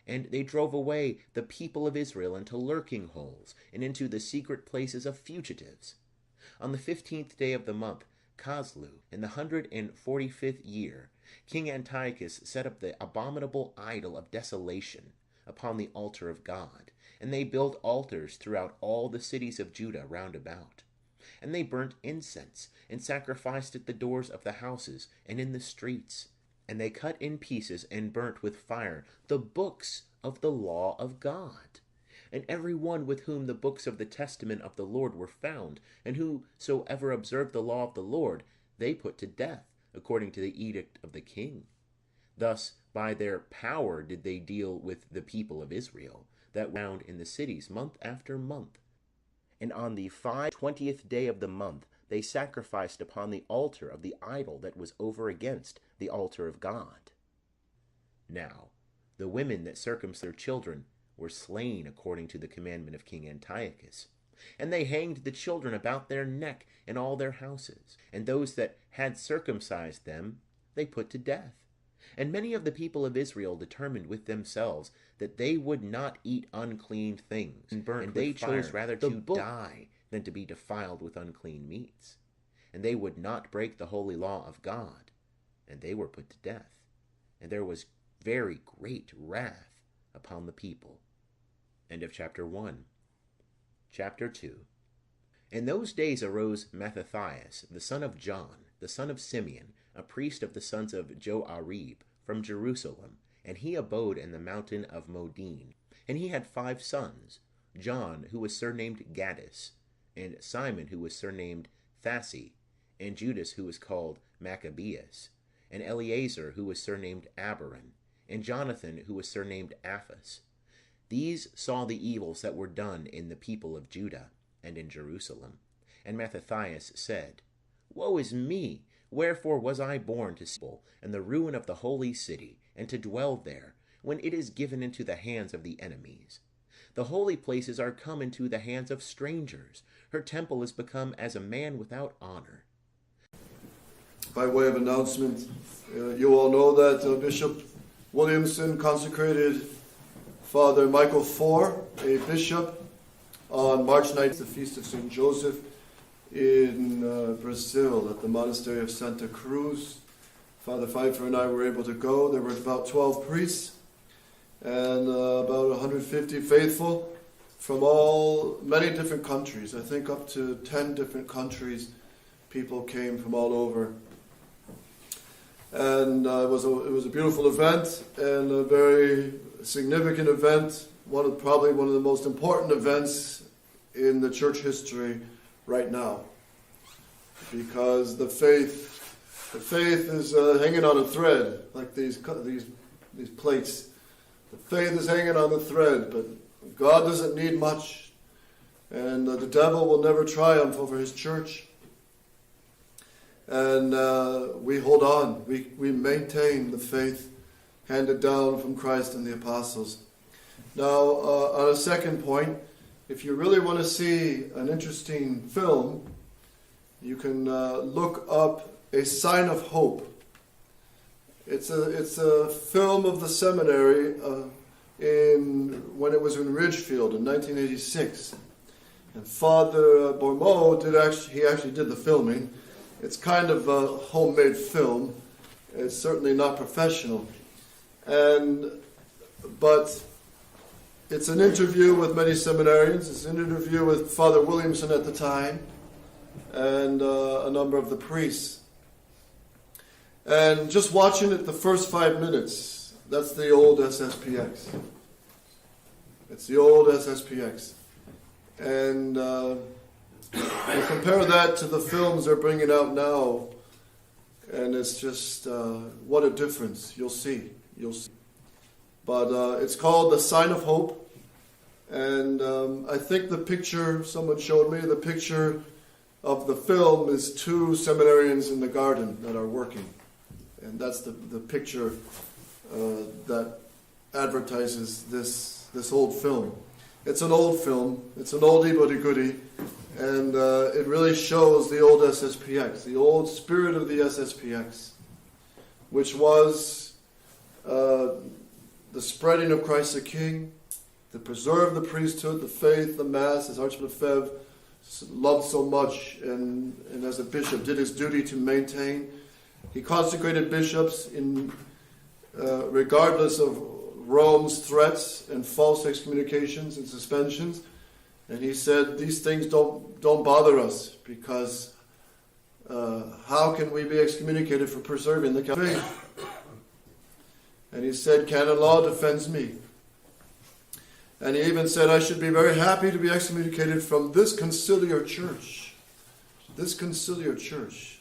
And they drove away the people of Israel into lurking holes, and into the secret places of fugitives. On the 15th day of the month Caslu, in the 145th year, King Antiochus set up the abominable idol of desolation upon the altar of God. And they built altars throughout all the cities of Judah round about. And they burnt incense, and sacrificed at the doors of the houses, and in the streets. And they cut in pieces, and burnt with fire the books of the law of God. And every one with whom the books of the testament of the Lord were found, and whosoever observed the law of the Lord, they put to death, according to the edict of the king. Thus by their power did they deal with the people of Israel, that were found in the cities month after month. And on the 20th day of the month they sacrificed upon the altar of the idol that was over against the altar of God. Now the women that circumcised their children were slain according to the commandment of King Antiochus. And they hanged the children about their neck in all their houses. And those that had circumcised them they put to death. And many of the people of Israel determined with themselves that they would not eat unclean things, and they chose rather to die than to be defiled with unclean meats. And they would not break the holy law of God, and they were put to death. And there was very great wrath upon the people. End of chapter 1. Chapter 2. In those days arose Mattathias, the son of John, the son of Simeon, a priest of the sons of Joarib, from Jerusalem, and he abode in the mountain of Modin. And he had 5 sons, John, who was surnamed Gaddis, and Simon, who was surnamed Thassi, and Judas, who was called Maccabeus, and Eleazar, who was surnamed Abiron, and Jonathan, who was surnamed Aphas. These saw the evils that were done in the people of Judah and in Jerusalem. And Mattathias said, Woe is me! Wherefore was I born to see and the ruin of the holy city, and to dwell there, when it is given into the hands of the enemies? The holy places are come into the hands of strangers. Her temple is become as a man without honor. By way of announcement, you all know that Bishop Williamson consecrated Father Michael Four, a bishop, on March 9th, the Feast of St. Joseph, in Brazil at the monastery of Santa Cruz. Father Pfeiffer and I were able to go. There were about 12 priests and about 150 faithful from many different countries. I think up to 10 different countries. People came from all over. And it was a beautiful event and a very significant event, probably one of the most important events in the church history right now, because the faith is hanging on a thread, like these plates. The faith is hanging on a thread, but God doesn't need much, and the devil will never triumph over his church. And we hold on. We maintain the faith handed down from Christ and the apostles. Now, on a second point, if you really want to see an interesting film, you can look up A Sign of Hope. It's a film of the seminary when it was in Ridgefield in 1986. And Father Bormeau actually did the filming. It's kind of a homemade film. It's certainly not professional. But it's an interview with many seminarians. It's an interview with Father Williamson at the time and a number of the priests. And just watching it the first 5 minutes, that's the old SSPX. It's the old SSPX. And you compare that to the films they're bringing out now, and it's just, what a difference. You'll see. But it's called The Sign of Hope. And I think the picture, someone showed me, the picture of the film is 2 seminarians in the garden that are working. And that's the picture that advertises this old film. It's an old film. It's an oldie but a goodie. And it really shows the old SSPX, the old spirit of the SSPX, which was the spreading of Christ the King, to preserve the priesthood, the faith, the Mass, as Archbishop Lefebvre loved so much, and as a bishop did his duty to maintain. He consecrated bishops in regardless of Rome's threats and false excommunications and suspensions. And he said, these things don't bother us, because how can we be excommunicated for preserving the Catholic faith? And he said, canon law defends me. And he even said, I should be very happy to be excommunicated from this conciliar church. This conciliar church.